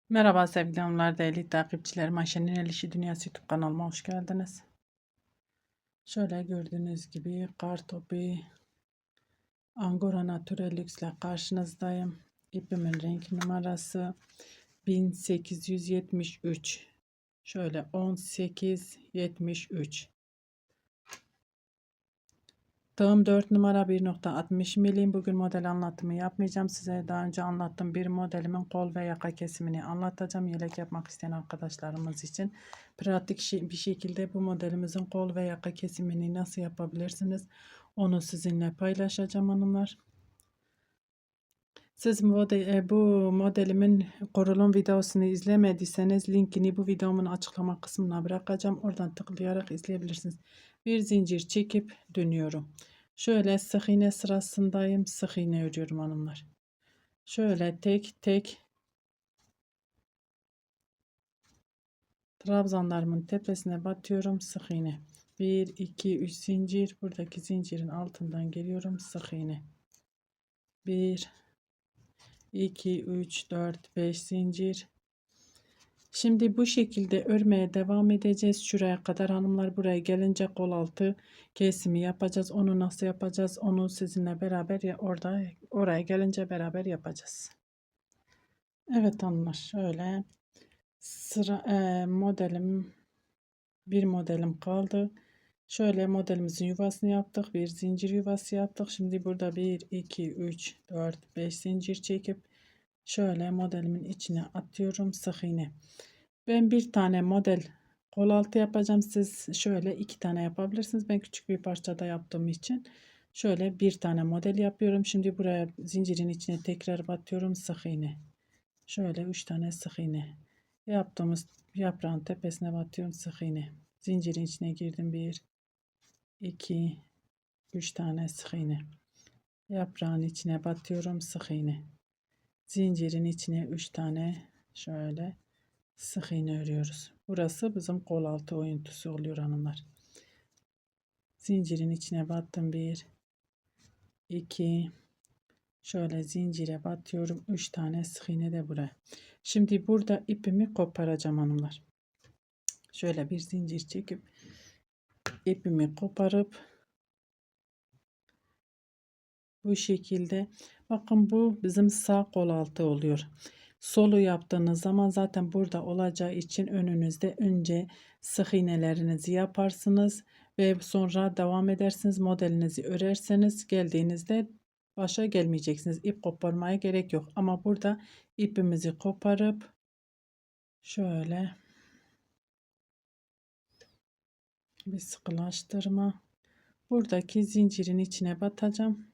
Merhaba sevgili hanımlar, değerli takipçilerim. Ayşe'nin El İşi Dünyası YouTube kanalıma hoş geldiniz. Şöyle gördüğünüz gibi Kartopi Angora Naturalux ile karşınızdayım. İpimin renk numarası 1873. Şöyle 1873. Tığım 4 numara 1.60 milim. Bugün model anlatımı yapmayacağım. Size daha önce anlattığım bir modelimin kol ve yaka kesimini anlatacağım. Yelek yapmak isteyen arkadaşlarımız için pratik bir şekilde bu modelimizin kol ve yaka kesimini nasıl yapabilirsiniz? Onu sizinle paylaşacağım hanımlar. Siz bu modelimin kurulum videosunu izlemediyseniz linkini bu videomun açıklama kısmına bırakacağım. Oradan tıklayarak izleyebilirsiniz. Bir zincir çekip dönüyorum. Şöyle sık iğne sırasındayım. Sık iğne örüyorum hanımlar. Şöyle tek tek trabzanlarımın tepesine batıyorum. Sık iğne. 1 2 3 zincir. Buradaki zincirin altından geliyorum. Sık iğne. 1 2 3 4 5 zincir. Şimdi bu şekilde örmeye devam edeceğiz. Şuraya kadar hanımlar, buraya gelince kol altı kesimi yapacağız. Onu nasıl yapacağız? Onu sizinle beraber oraya gelince beraber yapacağız. Evet hanımlar, şöyle sıra bir modelim kaldı. Şöyle modelimizin yuvasını yaptık. Bir zincir yuvası yaptık. Şimdi burada 1 2 3 4 5 zincir çekip şöyle modelimin içine atıyorum. Sık iğne. Ben bir tane model kol altı yapacağım. Siz şöyle iki tane yapabilirsiniz. Ben küçük bir parçada yaptığım için şöyle bir tane model yapıyorum. Şimdi buraya zincirin içine tekrar batıyorum. Sık iğne. Şöyle 3 tane sık iğne. Yaptığımız yaprağın tepesine batıyorum. Sık iğne. Zincirin içine girdim. 1 2 3 tane sık iğne. Yaprağın içine batıyorum. Sık iğne. Zincirin içine 3 tane şöyle sık iğne örüyoruz. Burası bizim kol altı oyuntusu oluyor hanımlar. Zincirin içine battım. 1 2 şöyle zincire batıyorum. 3 tane sık iğne de buraya. Şimdi burada ipimi koparacağım hanımlar. Şöyle bir zincir çekip ipimi koparıp bu şekilde, bakın bu bizim sağ kol altı oluyor. Solu yaptığınız zaman zaten burada olacağı için önünüzde önce sık iğnelerinizi yaparsınız ve sonra devam edersiniz. Modelinizi örerseniz geldiğinizde başa gelmeyeceksiniz. İp koparmaya gerek yok. Ama burada ipimizi koparıp şöyle bir sıkılaştırma. Buradaki zincirin içine batacağım.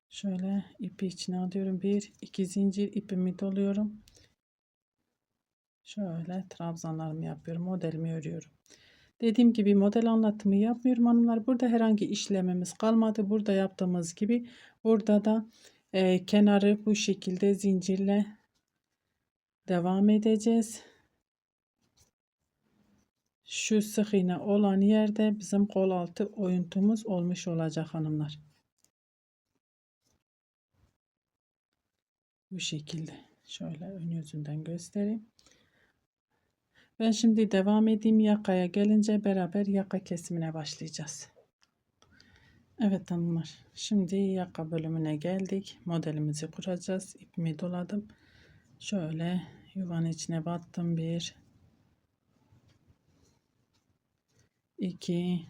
Şöyle ipi içine alıyorum. 1 2 zincir ipimi doluyorum. Şöyle trabzanlarımı yapıyorum. Modelimi örüyorum. Dediğim gibi model anlatımı yapmıyorum hanımlar. Burada herhangi işlemimiz kalmadı. Burada yaptığımız gibi burada da kenarı bu şekilde zincirle devam edeceğiz. Şu sık iğne olan yerde bizim kol altı oyuntumuz olmuş olacak hanımlar. Bu şekilde. Şöyle ön yüzünden göstereyim. Ben şimdi devam edeyim. Yakaya gelince beraber yaka kesimine başlayacağız. Evet hanımlar. Şimdi yaka bölümüne geldik. Modelimizi kuracağız. İpimi doladım. Şöyle yuvanın içine battım. 1 2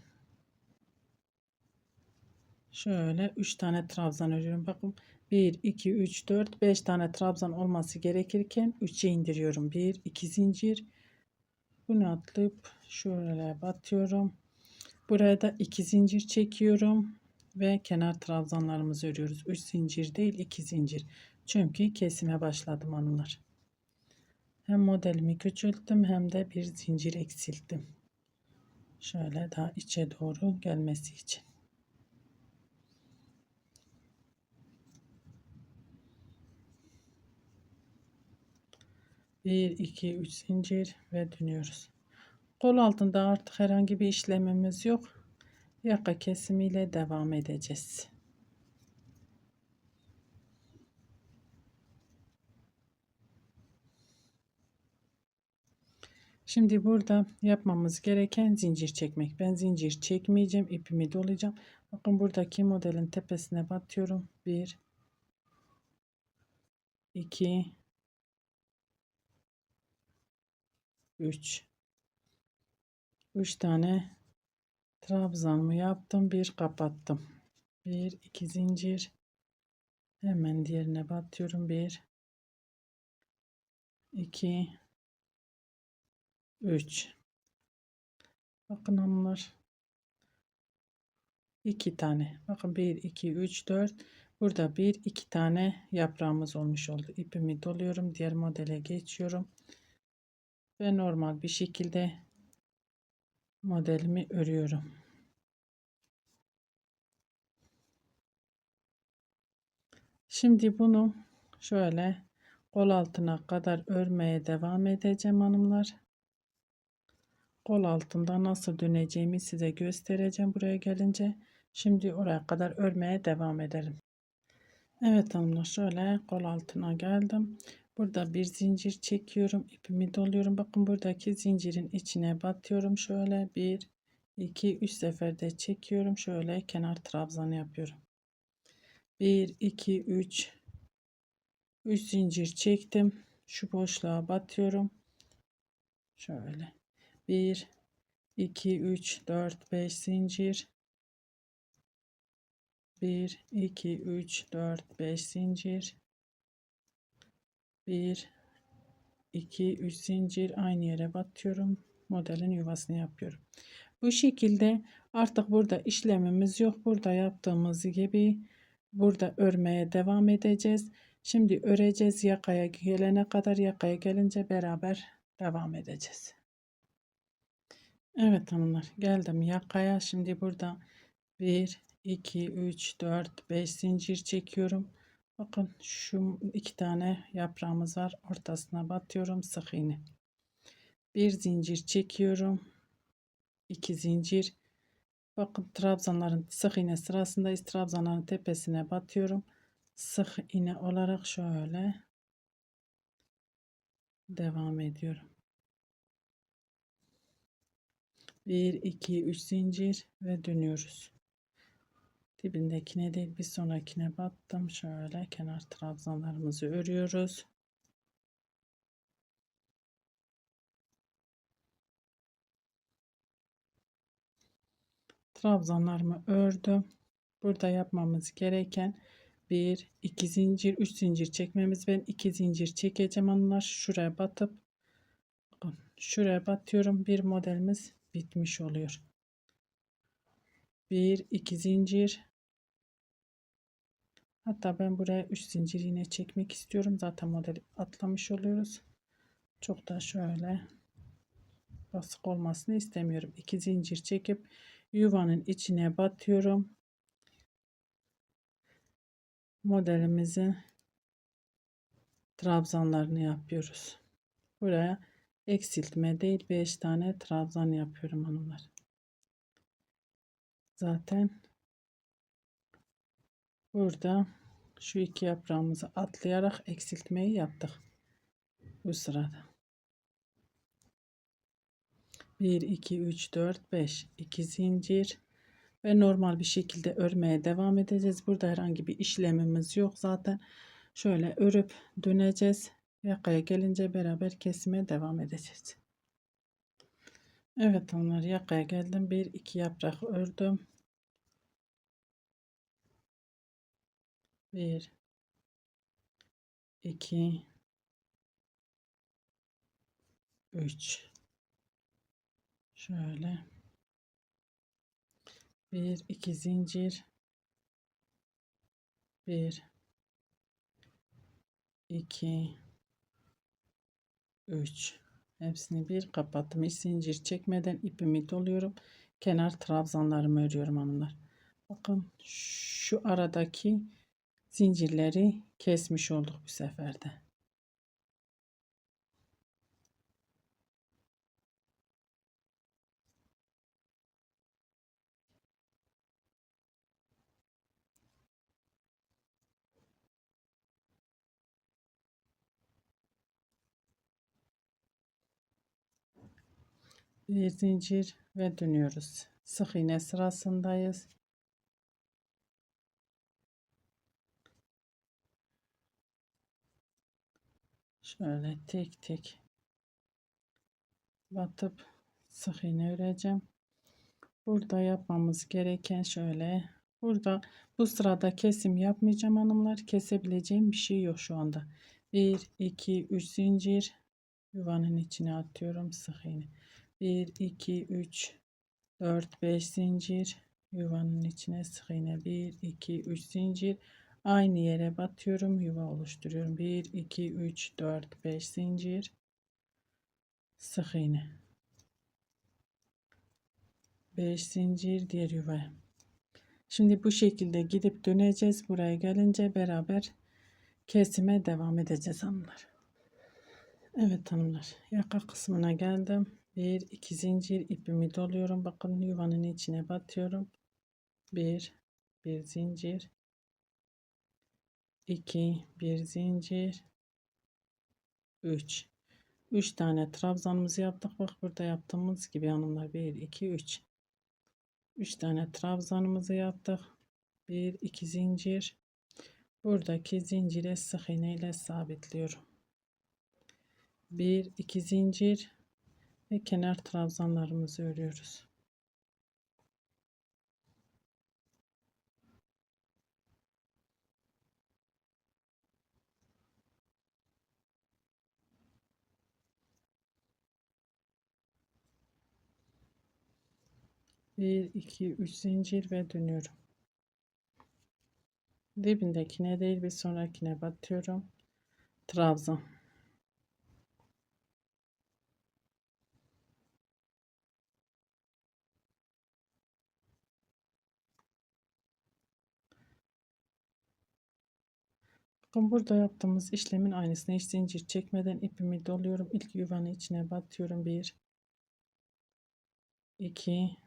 şöyle 3 tane trabzan örüyorum. Bakın 1 2 3 4 5 tane trabzan olması gerekirken 3'e indiriyorum. 1 2 zincir. Bunu atlayıp şöyle batıyorum. Buraya da 2 zincir çekiyorum ve kenar trabzanlarımızı örüyoruz. 3 zincir değil 2 zincir. Çünkü kesime başladım hanımlar. Hem modelimi küçülttüm hem de bir zincir eksilttim. Şöyle daha içe doğru gelmesi için. Bir, iki, üç zincir ve dönüyoruz. Kol altında artık herhangi bir işlemimiz yok. Yaka kesimiyle devam edeceğiz. Şimdi burada yapmamız gereken zincir çekmek. Ben zincir çekmeyeceğim. İpimi dolayacağım. Bakın buradaki modelin tepesine batıyorum. 1 2 3 tane trabzanımı yaptım. Bir kapattım. 1 2 zincir. Hemen diğerine batıyorum. 1 2 3. Bakın onlar 2 tane. Bakın 1 2 3 4. Burada 1 2 tane yaprağımız olmuş oldu. İpimi doluyorum. Diğer modele geçiyorum. Ve normal bir şekilde modelimi örüyorum. Şimdi bunu şöyle kol altına kadar örmeye devam edeceğim hanımlar. Kol altında nasıl döneceğimi size göstereceğim buraya gelince. Şimdi oraya kadar örmeye devam edelim. Evet hanımlar, şöyle kol altına geldim. Burada bir zincir çekiyorum. İpimi doluyorum. Bakın buradaki zincirin içine batıyorum. Şöyle 1 2 3 seferde çekiyorum. Şöyle kenar trabzanı yapıyorum. 1 2 3 zincir çektim. Şu boşluğa batıyorum. Şöyle 1 2 3 4 5 zincir. 1 2 3 4 5 zincir. 1 2 3 zincir, aynı yere batıyorum. Modelin yuvasını yapıyorum. Bu şekilde artık burada işlemimiz yok. Burada yaptığımız gibi burada örmeye devam edeceğiz. Şimdi öreceğiz yakaya gelene kadar. Yakaya gelince beraber devam edeceğiz. Evet hanımlar, geldim yakaya. Şimdi burada 1 2 3 4 5 zincir çekiyorum. Bakın şu 2 tane yaprağımız var. Ortasına batıyorum, sık iğne. Bir zincir çekiyorum. 2 zincir. Bakın trabzanların sık iğne sırasındayız. Trabzanların tepesine batıyorum. Sık iğne olarak şöyle devam ediyorum. 1 2 3 zincir ve dönüyoruz. Dibindekine değil bir sonrakine battım. Şöyle kenar trabzanlarımızı örüyoruz. Trabzanlarımı ördüm. Burada yapmamız gereken 1 2 zincir 3 zincir çekmemiz. Ben 2 zincir çekeceğim hanımlar. Şuraya batıp şuraya batıyorum. Bir modelimiz bitmiş oluyor. 1 2 zincir. Hatta ben buraya 3 zincir yine çekmek istiyorum. Zaten modeli atlamış oluyoruz. Çok da şöyle basık olmasını istemiyorum. 2 zincir çekip yuvanın içine batıyorum. Modelimizin trabzanlarını yapıyoruz. Buraya eksiltme değil 5 tane trabzan yapıyorum hanımlar. Zaten burada şu iki yaprağımızı atlayarak eksiltmeyi yaptık. Bu sırada 1 2 3 4 5 2 zincir ve normal bir şekilde örmeye devam edeceğiz. Burada herhangi bir işlemimiz yok zaten. Şöyle örüp döneceğiz. Yakaya gelince beraber kesime devam edeceğiz. Evet onlar, yakaya geldim. 1 2 yaprak ördüm. 1 2 3 şöyle 1 2 zincir, 1 2 3 hepsini bir kapattım. Hiç zincir çekmeden ipimi doluyorum. Kenar trabzanlarımı örüyorum hanımlar. Bakın şu aradaki zincirleri kesmiş olduk bu seferde. Bir zincir ve dönüyoruz. Sık iğne sırasındayız. Şöyle tek tek batıp sık iğne öreceğim. Burada yapmamız gereken şöyle. Burada bu sırada kesim yapmayacağım hanımlar. Kesebileceğim bir şey yok şu anda. 1 2 3 zincir yuvanın içine atıyorum, sık iğne. 1 2 3 4 5 zincir yuvanın içine, sık iğne. 1 2 3 zincir aynı yere batıyorum, yuva oluşturuyorum. 1 2 3 4 5 zincir, sık iğne. 5 zincir diğer yuvaya. Şimdi bu şekilde gidip döneceğiz. Buraya gelince beraber kesime devam edeceğiz hanımlar. Evet hanımlar, yaka kısmına geldim. 1 2 zincir ipimi doluyorum. Bakın yuvanın içine batıyorum. 1 1 zincir, 2 1 zincir, 3 3 tane trabzanımızı yaptık. Bak burada yaptığımız gibi hanımlar, 1 2 3 3 tane trabzanımızı yaptık. 1 2 zincir, buradaki zincire sık iğne ile sabitliyorum. 1 2 zincir ve kenar trabzanlarımızı örüyoruz. Bir iki üç zincir ve dönüyorum. Dibindekine değil bir sonrakine batıyorum. Trabzan. Bakın burada yaptığımız işlemin aynısını, hiç zincir çekmeden ipimi doluyorum. İlk yuvanın içine batıyorum. 1 2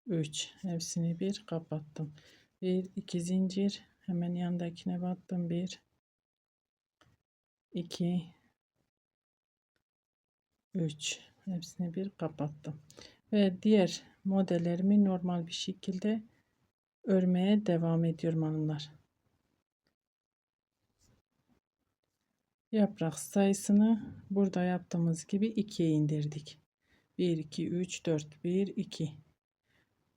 3 hepsini bir kapattım. 1 2 zincir, hemen yandakine battım. 1 2 3 hepsini bir kapattım. Ve diğer modellerimi normal bir şekilde örmeye devam ediyorum hanımlar. Yaprak sayısını burada yaptığımız gibi 2'ye indirdik. 1 2 3 4 1 2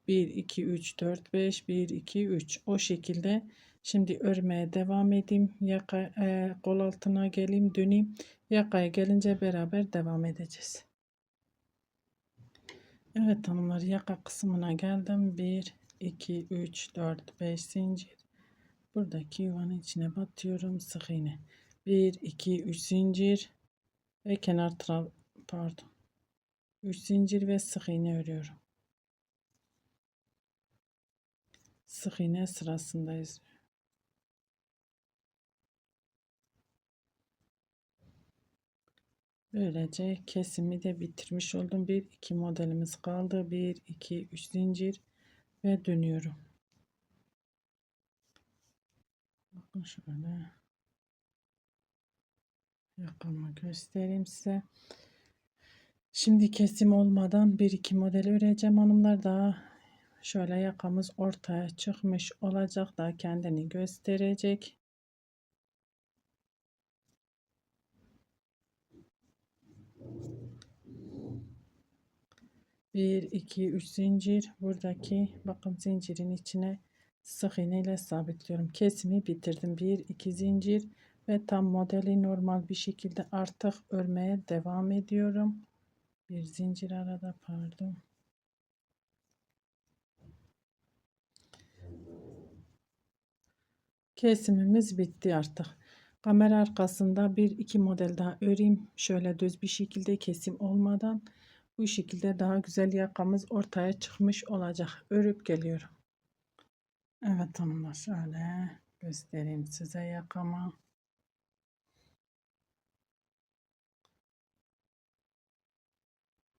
1 2 3 4 5 1 2 3 o şekilde. Şimdi örmeye devam edeyim. Kol altına geleyim, döneyim. Yakaya gelince beraber devam edeceğiz. Evet hanımlar, yaka kısmına geldim. 1 2 3 4 5 zincir. Buradaki yuvanın içine batıyorum, sık iğne. 1 2 3 zincir ve pardon, 3 zincir ve sık iğne örüyorum. Sık iğne sırasındayız. Böylece kesimi de bitirmiş oldum. 1 2 modelimiz kaldı. 1 2 3 zincir ve dönüyorum. Bakın şöyle yakamı göstereyim size. Şimdi kesim olmadan 1 2 model öreceğim hanımlar. Daha şöyle yakamız ortaya çıkmış olacak, da kendini gösterecek. 1 2 3 zincir, buradaki bakın zincirin içine sık iğne ile sabitliyorum. Kesimi bitirdim. 1 2 zincir ve tam modeli normal bir şekilde artık örmeye devam ediyorum. Bir zincir arada, pardon. Kesimimiz bitti artık. Kamera arkasında bir iki model daha öreyim. Şöyle düz bir şekilde, kesim olmadan. Bu şekilde daha güzel yakamız ortaya çıkmış olacak. Örüp geliyorum. Evet hanımlar, şöyle göstereyim size yakamı.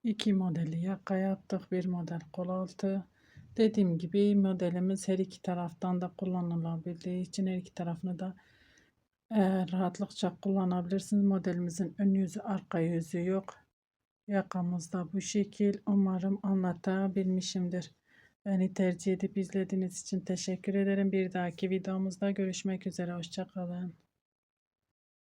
İki modeli yaka yaptık. Bir model kol altı. Dediğim gibi modelimiz her iki taraftan da kullanılabildiği için her iki tarafını da rahatlıkça kullanabilirsiniz. Modelimizin ön yüzü arka yüzü yok. Yakamız da bu şekil. Umarım anlatabilmişimdir. Beni tercih edip izlediğiniz için teşekkür ederim. Bir dahaki videomuzda görüşmek üzere. Hoşça kalın.